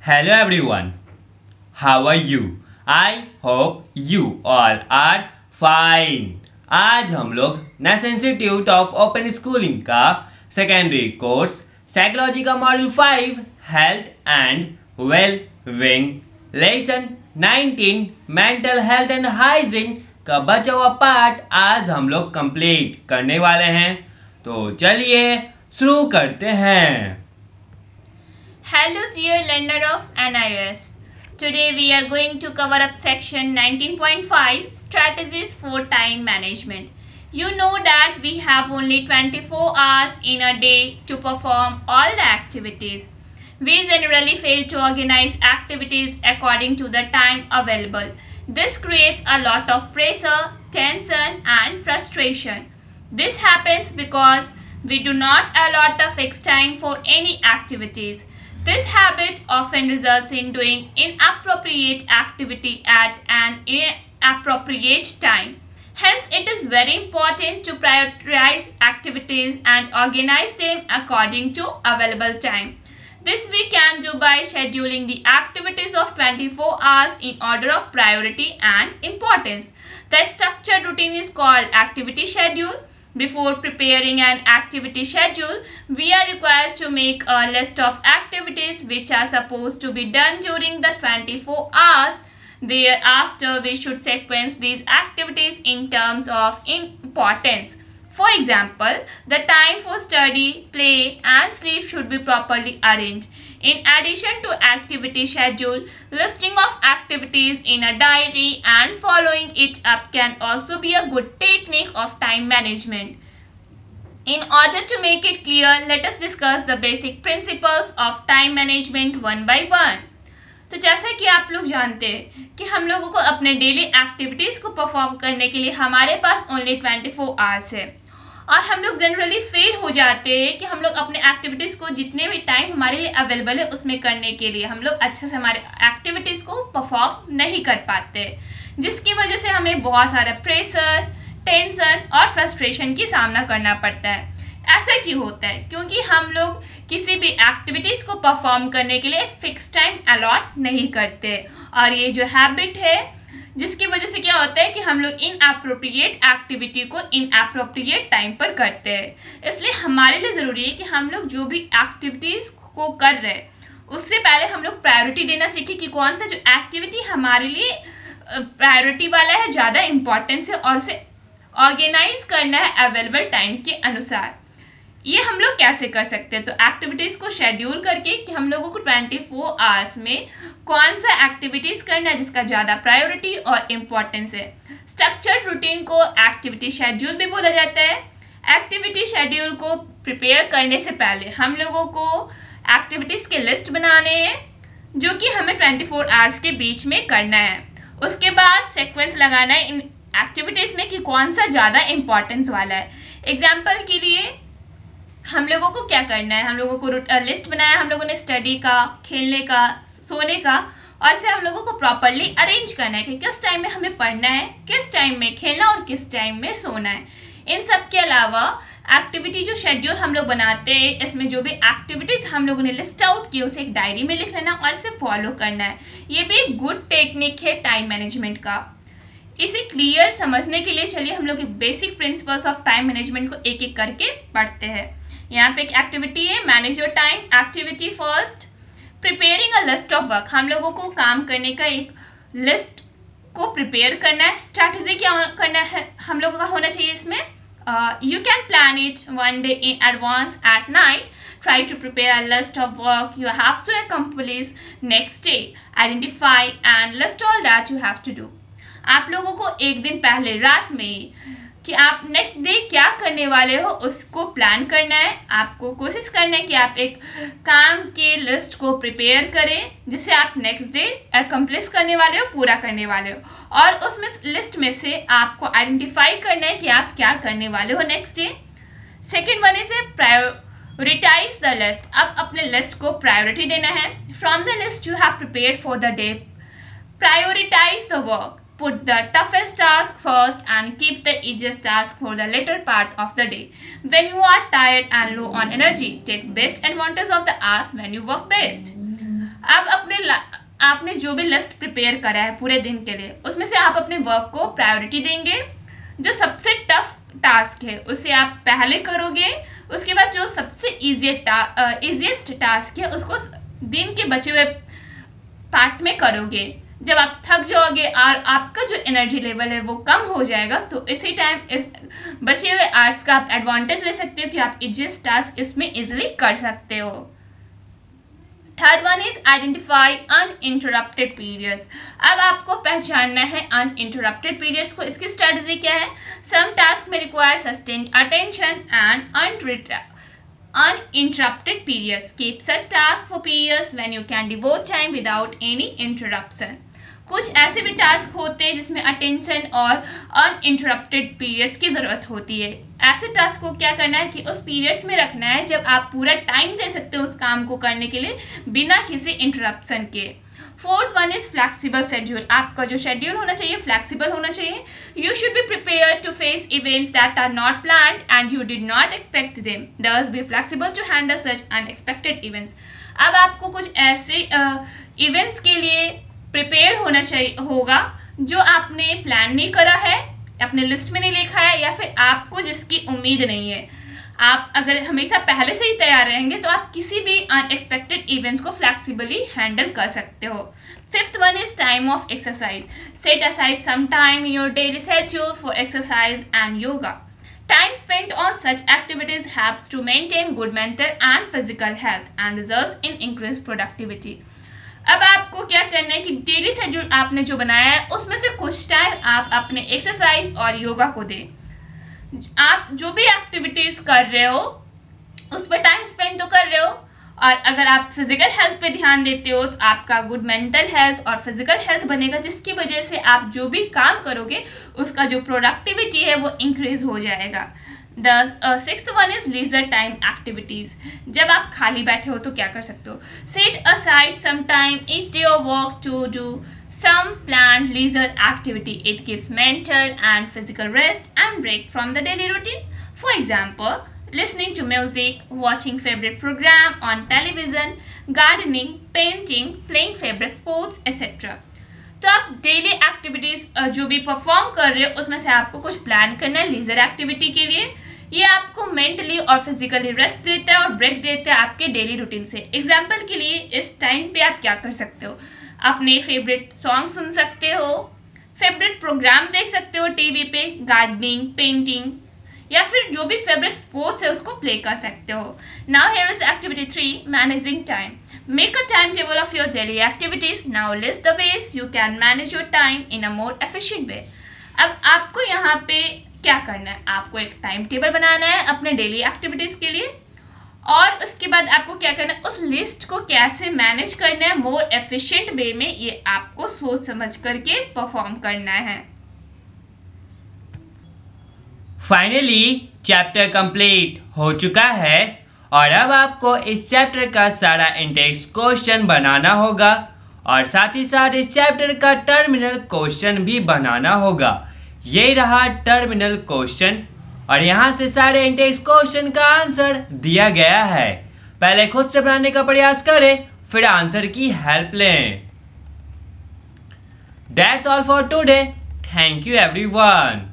Hello everyone, how are you? I hope you all are fine. आज हम लोग national institute of open schooling का secondary course psychology का module 5 health and well being lesson 19 mental health and hygiene का बचा हुआ part आज हम लोग कंप्लीट करने वाले हैं। तो चलिए शुरू करते हैं। Hello dear learner of NIOS. Today we are going to cover up section 19.5 strategies for time management. You know that we have only 24 hours in a day to perform all the activities. We generally fail to organize activities according to the time available. This creates a lot of pressure, tension and frustration. This happens because we do not allot a fixed time for any activities. This habit often results in doing inappropriate activity at an inappropriate time. Hence, it is very important to prioritize activities and organize them according to available time. This we can do by scheduling the activities of 24 hours in order of priority and importance. The structured routine is called activity schedule. Before preparing an activity schedule, we are required to make a list of activities which are supposed to be done during the 24 hours. Thereafter, we should sequence these activities in terms of importance. For example, the time for study, play and sleep should be properly arranged. In addition to activity schedule, listing of activities in a diary and following it up can also be a good technique of time management. In order to make it clear, let us discuss the basic principles of time management one by one. तो जैसा कि आप लोग जानते हैं कि हम लोगों को अपने डेली एक्टिविटीज़ को परफॉर्म करने के लिए हमारे पास ओनली 24 आवर्स है और हम लोग जनरली फेल हो जाते हैं कि हम लोग अपने एक्टिविटीज़ को जितने भी टाइम हमारे लिए अवेलेबल है उसमें करने के लिए हम लोग अच्छे से हमारे एक्टिविटीज़ को परफॉर्म नहीं कर पाते, जिसकी वजह से हमें बहुत सारा प्रेशर, टेंशन और फ्रस्ट्रेशन की सामना करना पड़ता है। ऐसा क्यों होता है? क्योंकि हम लोग किसी भी एक्टिविटीज़ को परफॉर्म करने के लिए एक फिक्स टाइम अलॉट नहीं करते और ये जो हैबिट है जिसकी वजह से क्या होता है कि हम लोग इनअप्रोप्रिएट एक्टिविटी को इनअप्रोप्रिएट टाइम पर करते हैं। इसलिए हमारे लिए ज़रूरी है कि हम लोग जो भी एक्टिविटीज़ को कर रहे हैं उससे पहले हम लोग प्रायोरिटी देना सीखें कि कौन सा जो एक्टिविटी हमारे लिए प्रायोरिटी वाला है, ज़्यादा इम्पॉर्टेंस है और उसे ऑर्गेनाइज करना है अवेलेबल टाइम के अनुसार। ये हम लोग कैसे कर सकते हैं? तो एक्टिविटीज़ को शेड्यूल करके कि हम लोगों को 24 आवर्स में कौन सा एक्टिविटीज़ करना है जिसका ज़्यादा प्रायोरिटी और इम्पोर्टेंस है। स्ट्रक्चर्ड रूटीन को एक्टिविटी शेड्यूल भी बोला जाता है। एक्टिविटी शेड्यूल को प्रिपेयर करने से पहले हम लोगों को एक्टिविटीज़ के लिस्ट बनाने हैं जो कि हमें 24 आवर्स के बीच में करना है। उसके बाद सीक्वेंस लगाना है इन एक्टिविटीज़ में कि कौन सा ज़्यादा इम्पोर्टेंस वाला है। एग्जाम्पल के लिए हम लोगों को क्या करना है, हम लोगों को लिस्ट बनाया हम लोगों ने स्टडी का, खेलने का, सोने का और इसे हम लोगों को प्रॉपरली अरेंज करना है कि किस टाइम में हमें पढ़ना है, किस टाइम में खेलना और किस टाइम में सोना है। इन सब के अलावा एक्टिविटी जो शेड्यूल हम लोग बनाते हैं इसमें जो भी एक्टिविटीज़ हम लोगों ने लिस्ट आउट की उसे एक डायरी में लिख लेना और इसे फॉलो करना है। ये भी एक गुड टेक्निक है टाइम मैनेजमेंट का। इसे क्लियर समझने के लिए चलिए हम लोग basic principles of time management को एक एक करके पढ़ते हैं। यहाँ पे एक एक्टिविटी है manage your time. Activity first, preparing a list of work. हम लोगों को काम करने का एक लिस्ट को प्रिपेयर करना है। स्ट्रैटेजी क्या करना है हम लोगों का होना चाहिए इसमें? You can plan it one day in advance at night. Try to prepare a list of work you have to accomplish next day. Identify and list all that you have to do. आप लोगों को एक दिन पहले रात में कि आप नेक्स्ट डे क्या करने वाले हो उसको प्लान करना है। आपको कोशिश करना है कि आप एक काम के लिस्ट को प्रिपेयर करें जिसे आप नेक्स्ट डे अकम्प्लिश करने वाले हो, पूरा करने वाले हो और उसमें लिस्ट में से आपको आइडेंटिफाई करना है कि आप क्या करने वाले हो next day. Second one is prioritise the list. अब अपने लिस्ट को प्रायोरिटी देना है। From the list you have prepared for the day, prioritise the work. Put the toughest task first and keep the easiest task for the later part of the day. When you are tired and low on energy, take best advantage of the hours when you work best. अब आपने जो भी list prepare करा है पूरे दिन के लिए, उसमें से आप अपने वर्क को प्रायोरिटी देंगे। जो सबसे टफ टास्क है उसे आप पहले करोगे, उसके बाद जो सबसे इजीएस्ट टास्क है उसको दिन के बचे हुए पार्ट में करोगे। जब आप थक जाओगे और आपका जो एनर्जी लेवल है वो कम हो जाएगा, तो इसी टाइम इस बचे हुए आवर्स का आप एडवांटेज ले सकते हो कि आप इजीएस्ट टास्क इसमें इजीली कर सकते हो। Third one is identify uninterrupted periods. अब आपको पहचानना है अनइंटरप्टेड पीरियड्स को। इसकी स्ट्रेटजी क्या है? सम टास्क में require sustained attention and uninterrupted periods. Keep such tasks for periods when you can devote time without any interruption. कुछ ऐसे भी टास्क होते हैं जिसमें अटेंशन और अनइंटरप्टेड पीरियड्स की ज़रूरत होती है। ऐसे टास्क को क्या करना है कि उस पीरियड्स में रखना है जब आप पूरा टाइम दे सकते हो उस काम को करने के लिए बिना किसी इंटरप्शन के। Fourth one is flexible schedule. आपका जो शेड्यूल होना चाहिए फ्लेक्सिबल होना चाहिए। You should be prepare to face events that are not planned and you did not expect them. Thus be flexible to handle such unexpected events. अब आपको कुछ ऐसे इवेंट्स के लिए प्रिपेयर होना चाहिए होगा जो आपने प्लान नहीं करा है, अपने लिस्ट में नहीं लिखा है, या फिर आपको जिसकी उम्मीद नहीं है। आप अगर हमेशा पहले से ही तैयार रहेंगे तो आप किसी भी अनएक्सपेक्टेड इवेंट्स को फ्लेक्सिबली हैंडल कर सकते हो। Fifth one is time of exercise. Set aside some time in your daily schedule for exercise and yoga. Time spent on such activities helps to maintain good mental and physical health and results in increased productivity. अब आपको क्या करना है कि daily schedule आपने जो बनाया है उसमें से कुछ टाइम आप अपने एक्सरसाइज और योगा को दें। आप जो भी एक्टिविटीज कर रहे हो उस पर टाइम स्पेंड तो कर रहे हो, और अगर आप फिजिकल हेल्थ पे ध्यान देते हो तो आपका गुड मेंटल हेल्थ और फिजिकल हेल्थ बनेगा, जिसकी वजह से आप जो भी काम करोगे उसका जो प्रोडक्टिविटी है वो इंक्रीज हो जाएगा। The sixth one is leisure time activities. जब आप खाली बैठे हो तो क्या कर सकते हो? Set aside some time each day और work to do some planned leisure activity. It gives mental and physical rest and break from the daily routine. For example, listening to music, watching favorite program on television, gardening, painting, playing favorite sports, etc. तो आप daily activities जो भी perform कर रहे हो उसमें से आपको कुछ प्लान करना है लीजर एक्टिविटी के लिए। ये आपको मेंटली और फिजिकली रेस्ट देता है और ब्रेक देता है आपके डेली रूटीन से। एग्जाम्पल के लिए इस टाइम पे आप क्या कर सकते हो? अपने फेवरेट सॉन्ग सुन सकते हो, फेवरेट प्रोग्राम देख सकते हो टीवी पे, गार्डनिंग, पेंटिंग, या फिर जो भी फेवरेट स्पोर्ट्स है उसको प्ले कर सकते हो। Now here is activity 3, managing time. Make a time table of your daily activities. Now list the ways you can manage your time in a more efficient way. अब आपको यहाँ पे क्या करना है? आपको एक टाइम टेबल बनाना है अपने डेली एक्टिविटीज के लिए, और उसके बाद आपको क्या करना है, उस लिस्ट को कैसे मैनेज करना है मोर एफिशिएंट वे में, ये आपको सोच समझ करके परफॉर्म करना है। फाइनली चैप्टर कंप्लीट हो चुका है और अब आपको इस चैप्टर का सारा इंडेक्स क्वेश्चन बनाना होगा और साथ ही साथ इस चैप्टर का टर्मिनल क्वेश्चन भी बनाना होगा। ये रहा टर्मिनल क्वेश्चन और यहाँ से सारे इंडेक्स क्वेश्चन का आंसर दिया गया है। पहले खुद से बनाने का प्रयास करें, फिर आंसर की हेल्प लें। That's all for today. Thank you everyone.